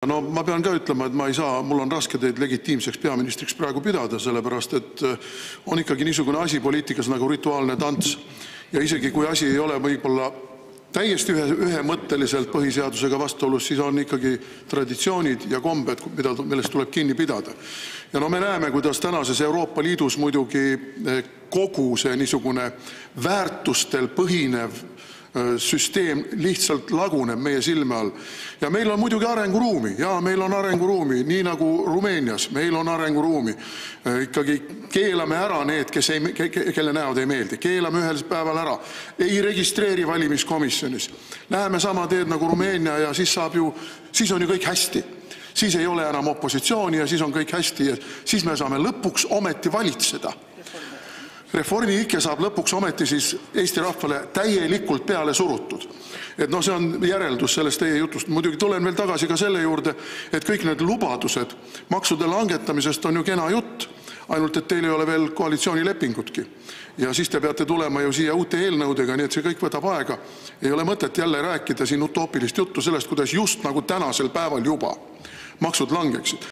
No ma pean ka ütlema, et ma ei saa, mul on raske teid legitiimseks peaministriks praegu pidada, sellepärast et on ikkagi niisugune asi poliitikas nagu rituaalne tants. Ja isegi kui asi ei ole võib-olla täiesti ühemõtteliselt põhiseadusega vastuolus, siis on ikkagi traditsioonid ja kombed, millest tuleb kinni pidada. Ja no me näeme, kuidas tänases Euroopa Liidus muidugi kogu see niisugune väärtustel põhinev süsteem lihtsalt laguneb meie silme all. Ja meil on muidugi arenguruumi. Ja meil on arenguruumi, nii nagu Rumeenias. Meil on arenguruumi. Ikkagi keelame ära need, kelle näod ei meeldi. Keelame ühel päeval ära. Ei registreeri valimiskomisjonis. Läheme sama teed nagu Rumeenia ja siis on ju kõik hästi. Siis ei ole enam opositsiooni ja siis on kõik hästi. Ja siis me saame lõpuks ometi valitseda. Reformi ikke saab lõpuks ometi siis Eesti rahvale täielikult peale surutud. Et no see on järeldus sellest teie jutust. Muidugi tulen veel tagasi ka selle juurde, et kõik need lubadused maksude langetamisest on ju kena jutt, ainult et teil ei ole veel koalitsioonilepingutki. Ja siis te peate tulema ju siia uute eelnõudega, nii et see kõik võtab aega. Ei ole mõtet jälle rääkida siin utoopilist juttu sellest, kuidas just nagu tänasel päeval juba maksud langeksid.